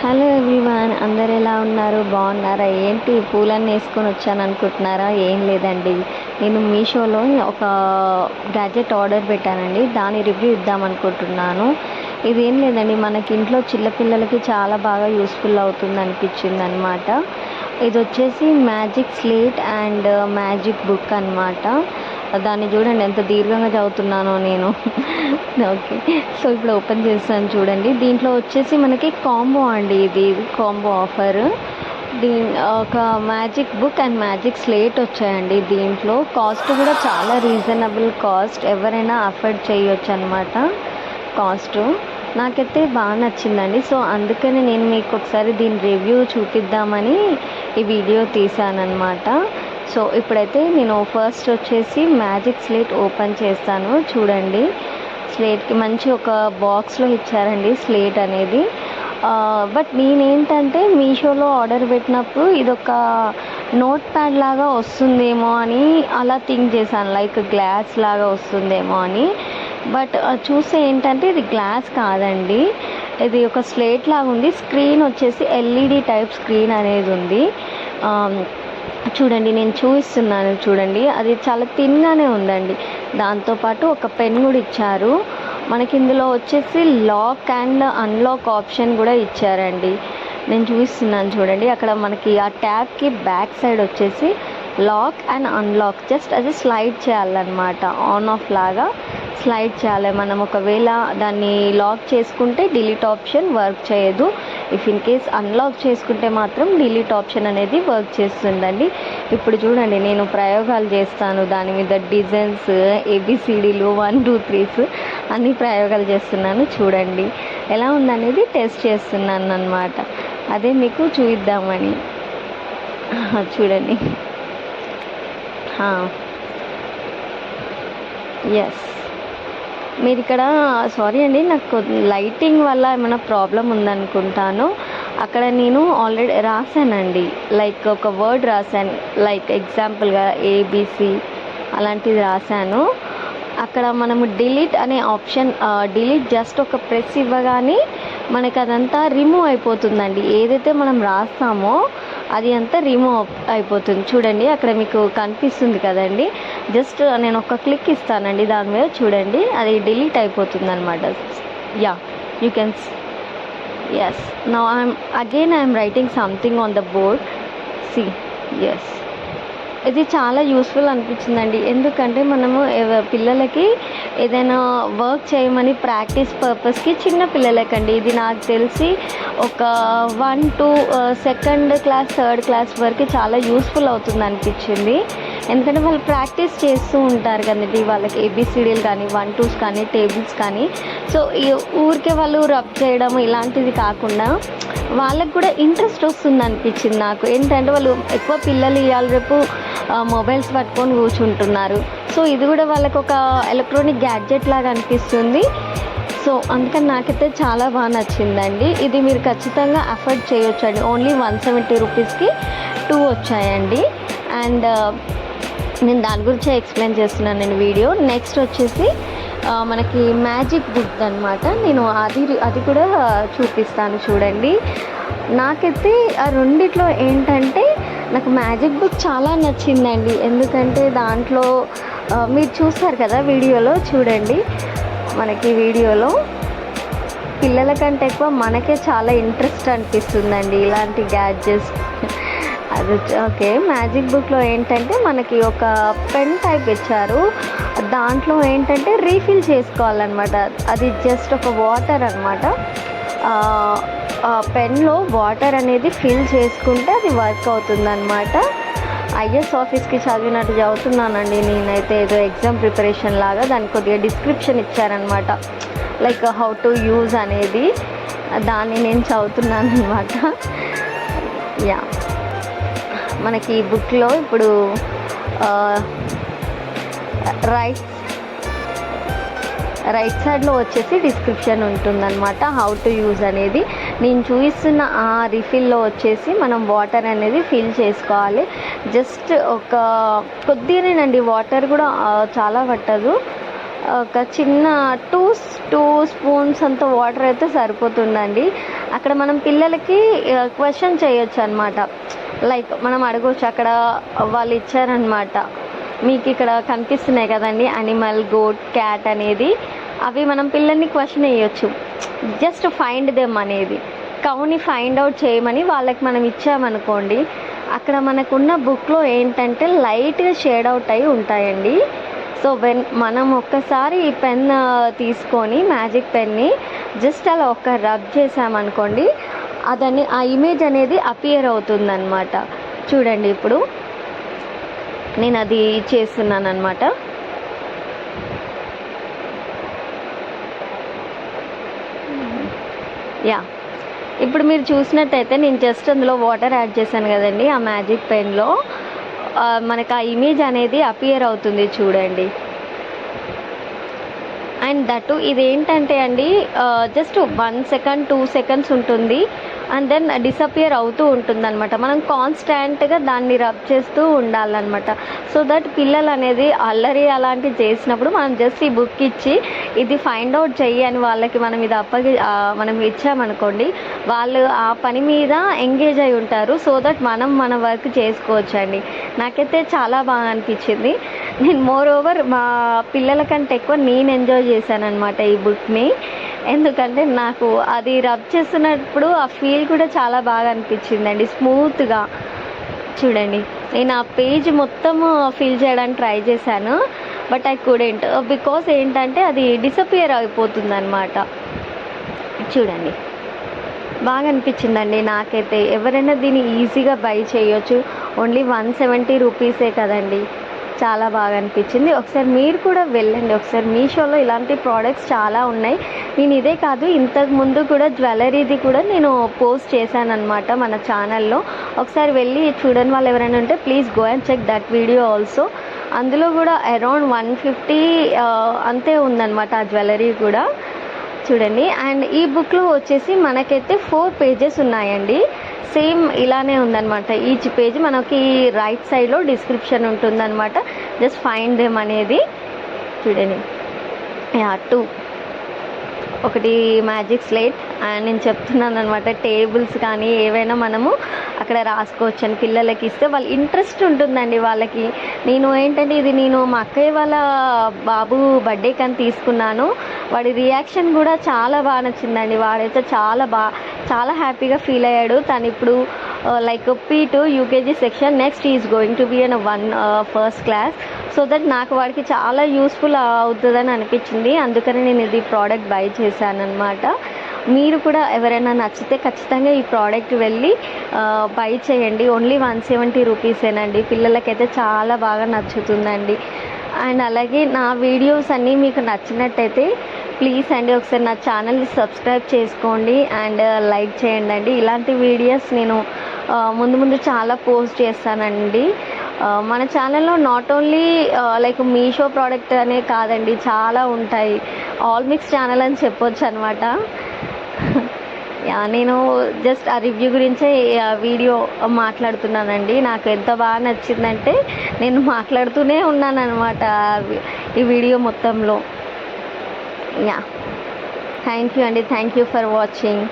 Hello everyone, అందరు ఎలా ఉన్నారు? బాగున్నారా? ఏంటి పూలన్నీ వేసుకొని వచ్చాను అనుకుంటున్నారా? ఏం లేదండి, నేను మీషోలో ఒక గ్యాడ్జెట్ ఆర్డర్ పెట్టానండి. దాని రివ్యూ ఇద్దాం అనుకుంటున్నాను. ఇది ఏం లేదండి, మనకి ఇంట్లో చిన్నపిల్లలకి చాలా బాగా యూస్ఫుల్ అవుతుంది అనిపించింది అనమాట. ఇది వచ్చేసి magic slate and magic book అనమాట. దాన్ని చూడండి ఎంత దీర్ఘంగా చదువుతున్నానో నేను. ఓకే, సో ఇప్పుడు ఓపెన్ చేస్తాను చూడండి. దీంట్లో వచ్చేసి మనకి కాంబో అండి, ఇది కాంబో ఆఫర్. ఒక magic book and magic slate వచ్చాయండి. దీంట్లో కాస్ట్ కూడా చాలా రీజనబుల్ కాస్ట్, ఎవరైనా అఫోర్డ్ చేయొచ్చు అనమాట కాస్ట్. నాకైతే బాగా నచ్చిందండి. సో అందుకని నేను మీకు ఒకసారి దీని రివ్యూ చూపిద్దామని ఈ వీడియో తీసానమాట. సో ఇప్పుడైతే నేను ఫస్ట్ వచ్చేసి మ్యాజిక్ స్లేట్ ఓపెన్ చేస్తాను చూడండి. స్లేట్కి మంచి ఒక బాక్స్లో ఇచ్చారండి స్లేట్ అనేది. బట్ నేనేంటంటే మీషోలో ఆర్డర్ పెట్టినప్పుడు ఇదొక నోట్ ప్యాడ్ లాగా వస్తుందేమో అని అలా థింక్ చేశాను, లైక్ గ్లాస్ లాగా వస్తుందేమో అని. బట్ చూస్తే ఏంటంటే ఇది గ్లాస్ కాదండి, ఇది ఒక స్లేట్ లాగా ఉంది. స్క్రీన్ వచ్చేసి ఎల్ఈడి టైప్ స్క్రీన్ అనేది ఉంది. చూడండి, నేను చూపిస్తున్నాను చూడండి, అది చాలా థిన్గానే ఉందండి. దాంతోపాటు ఒక పెన్ కూడా ఇచ్చారు మనకి. ఇందులో వచ్చేసి లాక్ అండ్ అన్లాక్ ఆప్షన్ కూడా ఇచ్చారండి. నేను చూపిస్తున్నాను చూడండి, అక్కడ మనకి ఆ ట్యాబ్కి బ్యాక్ సైడ్ వచ్చేసి లాక్ అండ్ అన్లాక్ జస్ట్ అది స్లైడ్ చేయాలన్నమాట. ఆన్ ఆఫ్ లాగా స్లైడ్ చేయాలి. మనం ఒకవేళ దాన్ని లాక్ చేసుకుంటే డిలీట్ ఆప్షన్ వర్క్ చేయదు. ఇఫ్ ఇన్ కేస్ అన్లాక్ చేసుకుంటే మాత్రం డిలీట్ ఆప్షన్ అనేది వర్క్ చేస్తుందండి. ఇప్పుడు చూడండి, నేను ప్రయోగాలు చేస్తాను దాని మీద. డిజైన్స్, ఏబిసిడీలు 1 2 3 అన్ని ప్రయోగాలు చేస్తున్నాను. చూడండి ఎలా ఉందనేది టెస్ట్ చేస్తున్నాను అన్నమాట. అదే మీకు చూపిద్దామని. చూడండి, ఎస్, మీరు ఇక్కడ సారీ అండి, నాకు లైటింగ్ వల్ల ఏమైనా ప్రాబ్లం ఉందనుకుంటాను. అక్కడ నేను ఆల్రెడీ రాశానండి, లైక్ ఒక వర్డ్ రాశాను, లైక్ ఎగ్జాంపుల్గా ఏబిసి అలాంటిది రాశాను. అక్కడ మనము డిలీట్ అనే ఆప్షన్, డిలీట్ జస్ట్ ఒక ప్రెస్ ఇవ్వగానే మనకి అదంతా రిమూవ్ అయిపోతుందండి. ఏదైతే మనం రాస్తామో అది అంతా రిమూవ్ అయిపోతుంది. చూడండి అక్కడ మీకు కనిపిస్తుంది కదండి, జస్ట్ నేను ఒక క్లిక్ ఇస్తానండి దాని మీద, చూడండి అది డిలీట్ అయిపోతుంది అనమాట. Yeah, you can. Yes, now I'm writing something on the board. See, yes, ఇది చాలా యూస్ఫుల్ అనిపించిందండి. ఎందుకంటే మనము పిల్లలకి ఏదైనా వర్క్ చేయమని ప్రాక్టీస్ పర్పస్కి, చిన్న పిల్లలకండి ఇది నాకు తెలిసి ఒక 1 to 2nd class 3rd class వరకు చాలా యూస్ఫుల్ అవుతుంది అనిపించింది. ఎందుకంటే వాళ్ళు ప్రాక్టీస్ చేస్తూ ఉంటారు కదండి, వాళ్ళకి ఏబిసిడీలు కానీ 1 2s కానీ టేబుల్స్ కానీ. సో ఊరికే వాళ్ళు రబ్ చేయడం ఇలాంటిది కాకుండా వాళ్ళకు కూడా ఇంట్రెస్ట్ వస్తుంది అనిపించింది నాకు. ఏంటంటే వాళ్ళు ఎక్కువ పిల్లలు ఇవాళ రేపు మొబైల్స్ పట్టుకొని కూర్చుంటున్నారు. సో ఇది కూడా వాళ్ళకు ఒక ఎలక్ట్రానిక్ గ్యాడ్జెట్ లాగా అనిపిస్తుంది. సో అందుకని నాకైతే చాలా బాగా నచ్చిందండి. ఇది మీరు ఖచ్చితంగా అఫోర్డ్ చేయొచ్చు అండి. ఓన్లీ 170 రూపీస్కి 2 వచ్చాయండి. అండ్ నేను దాని గురించి ఎక్స్ప్లెయిన్ చేస్తున్నాను నేను వీడియో. నెక్స్ట్ వచ్చేసి మనకి మ్యాజిక్ బుక్ అనమాట. నేను అది కూడా చూపిస్తాను చూడండి. నాకైతే ఆ రెండిట్లో ఏంటంటే నాకు మ్యాజిక్ బుక్ చాలా నచ్చిందండి. ఎందుకంటే దాంట్లో మీరు చూస్తారు కదా వీడియోలో, చూడండి మనకి వీడియోలో పిల్లల కంటే ఎక్కువ మనకే చాలా ఇంట్రెస్ట్ అనిపిస్తుందండి ఇలాంటి గ్యాడ్జెట్స్. అది ఓకే. మ్యాజిక్ బుక్లో ఏంటంటే మనకి ఒక పెన్ టైప్ ఇచ్చారు. దాంట్లో ఏంటంటే రీఫిల్ చేసుకోవాలన్నమాట. అది జస్ట్ ఒక వాటర్ అనమాట. పెన్లో వాటర్ అనేది ఫిల్ చేసుకుంటే అది వర్క్ అవుతుందన్నమాట. ఐఎస్ ఆఫీస్కి చదివినట్టు చదువుతున్నానండి నేనైతే, ఏదో ఎగ్జామ్ ప్రిపరేషన్ లాగా. దానికి కొద్దిగా డిస్క్రిప్షన్ ఇచ్చారనమాట, లైక్ హౌ టు యూజ్ అనేది. దాన్ని నేను చదువుతున్నాను అనమాట. యా, మనకి ఈ బుక్లో ఇప్పుడు రైట్ సైడ్లో వచ్చేసి డిస్క్రిప్షన్ ఉంటుందన్నమాట, హౌ టు యూజ్ అనేది. నేను చూపిస్తున్న ఆ రిఫిల్లో వచ్చేసి మనం వాటర్ అనేది ఫిల్ చేసుకోవాలి. జస్ట్ ఒక కొద్దిగానేనండి, వాటర్ కూడా చాలా పట్టదు. ఒక చిన్న టూ టూ స్పూన్స్ అంత వాటర్ అయితే సరిపోతుందండి. అక్కడ మనం పిల్లలకి క్వశ్చన్ చేయొచ్చు అనమాట. లైక్ మనం అడగవచ్చు, అక్కడ వాళ్ళు ఇచ్చారనమాట, మీకు ఇక్కడ కనిపిస్తున్నాయి కదండి అనిమల్, గోట్, క్యాట్ అనేది. అవి మనం పిల్లల్ని క్వశ్చన్ వేయొచ్చు, జస్ట్ ఫైండ్ దెమ్ అనేది, కౌని ఫైండ్ అవుట్ చేయమని వాళ్ళకి మనం ఇచ్చామనుకోండి. అక్కడ మనకున్న బుక్లో ఏంటంటే లైట్గా షేడ్ అవుట్ అయి ఉంటాయండి. సో మనం ఒక్కసారి ఈ పెన్ తీసుకొని మ్యాజిక్ పెన్ని జస్ట్ అలా ఒక రబ్ చేసామనుకోండి, ఆ ఇమేజ్ అనేది అపియర్ అవుతుందన్నమాట. చూడండి ఇప్పుడు నేను అది చేస్తున్నాను అనమాట. యా, ఇప్పుడు మీరు చూసినట్టయితే నేను జస్ట్ అందులో వాటర్ యాడ్ చేశాను కదండి, ఆ మ్యాజిక్ పెన్లో మనకు ఆ ఇమేజ్ అనేది అపియర్ అవుతుంది చూడండి. అండ్ దట్ ఇది ఏంటంటే అండి, జస్ట్ 1 సెకండ్ 2 సెకండ్స్ ఉంటుంది, అండ్ దెన్ డిసపియర్ అవుతూ ఉంటుంది అనమాట. మనం కాన్స్టాంట్గా దాన్ని రబ్ చేస్తూ ఉండాలన్నమాట. సో దట్ పిల్లలు అనేది అల్లరి అలాంటివి చేసినప్పుడు మనం జస్ట్ ఈ బుక్ ఇచ్చి ఇది ఫైండ్ అవుట్ చెయ్యి అని వాళ్ళకి మనం ఇది మనం ఇచ్చామనుకోండి, వాళ్ళు ఆ పని మీద ఎంగేజ్ అయి ఉంటారు. సో దట్ మనం మన వర్క్ చేసుకోవచ్చండి. నాకైతే చాలా బాగా అనిపించింది. నేను మోర్ ఓవర్ మా పిల్లల కంటే ఎక్కువ నేను ఎంజాయ్ చేశానన్నమాట ఈ బుక్ని. ఎందుకంటే నాకు అది రబ్ చేస్తున్నప్పుడు ఆ ఫీల్ కూడా చాలా బాగా అనిపించిందండి, స్మూత్గా. చూడండి, నేను ఆ పేజ్ మొత్తము ఫిల్ చేయడానికి ట్రై చేశాను, బట్ ఐ కుడెంట్, బికాస్ ఏంటంటే అది డిసపియర్ అయిపోతుంది అనమాట. చూడండి, బాగా అనిపించిందండి నాకైతే. ఎవరైనా దీన్ని ఈజీగా బై చేయొచ్చు. ఓన్లీ 170 రూపీసే కదండి. చాలా బాగా అనిపించింది. ఒకసారి మీరు కూడా వెళ్ళండి, ఒకసారి మీషోలో ఇలాంటి ప్రోడక్ట్స్ చాలా ఉన్నాయి. నేను ఇదే కాదు, ఇంతకు ముందు కూడా జ్యువెలరీది కూడా నేను పోస్ట్ చేశాను అనమాట మన ఛానల్లో. ఒకసారి వెళ్ళి చూడని వాళ్ళు ఎవరైనా ఉంటే please go and check that video also. అందులో కూడా అరౌండ్ 150 అంతే ఉందన్నమాట ఆ జ్యువెలరీ కూడా. చూడండి, అండ్ ఈ బుక్లో వచ్చేసి మనకైతే 4 పేజెస్ ఉన్నాయండి. సేమ్ ఇలానే ఉందన్నమాట. ఈచ్ పేజ్ మనకి రైట్ సైడ్లో డిస్క్రిప్షన్ ఉంటుందన్నమాట. జస్ట్ ఫైండ్ దెమ్ అనేది. చూడండి, 2 ఒకటి మ్యాజిక్ స్లేట్, అండ్ నేను చెప్తున్నాను అనమాట, టేబుల్స్ కానీ ఏవైనా మనము అక్కడ రాసుకోవచ్చు అని పిల్లలకి ఇస్తే వాళ్ళు ఇంట్రెస్ట్ ఉంటుందండి వాళ్ళకి. నేను ఏంటంటే ఇది నేను మా అక్కయ్య వాళ్ళ బాబు బర్త్డే కానీ తీసుకున్నాను. వాడి రియాక్షన్ కూడా చాలా బాగా నచ్చిందండి. వాడైతే చాలా హ్యాపీగా ఫీల్ అయ్యాడు. తను ఇప్పుడు like P2 UKG section, next is going to be in first class. So that నాకు వాడికి చాలా యూస్ఫుల్ అవుతుందని అనిపించింది. అందుకని నేను ఇది ప్రోడక్ట్ బై చేశాను అనమాట. మీరు కూడా ఎవరైనా నచ్చితే ఖచ్చితంగా ఈ ప్రోడక్ట్ వెళ్ళి బై చేయండి. ఓన్లీ 170 రూపీసేనండి. పిల్లలకైతే చాలా బాగా నచ్చుతుందండి. అండ్ అలాగే నా వీడియోస్ అన్నీ మీకు నచ్చినట్టయితే ప్లీజ్ అండి ఒకసారి నా ఛానల్ని సబ్స్క్రైబ్ చేసుకోండి అండ్ లైక్ చేయండి అండి. ఇలాంటి వీడియోస్ నేను ముందు చాలా పోస్ట్ చేస్తానండి. మన ఛానల్లో not only like Meesho product అనే కాదండి, చాలా ఉంటాయి. ఆల్ మిక్స్ ఛానల్ అని చెప్పొచ్చు అనమాట. నేను జస్ట్ ఆ రివ్యూ గురించే వీడియో మాట్లాడుతున్నానండి. నాకు ఎంత బాగా నచ్చిందంటే నేను మాట్లాడుతూనే ఉన్నాను అనమాట ఈ వీడియో మొత్తంలో. థ్యాంక్ యూ అండి, థ్యాంక్ యూ ఫర్ వాచింగ్.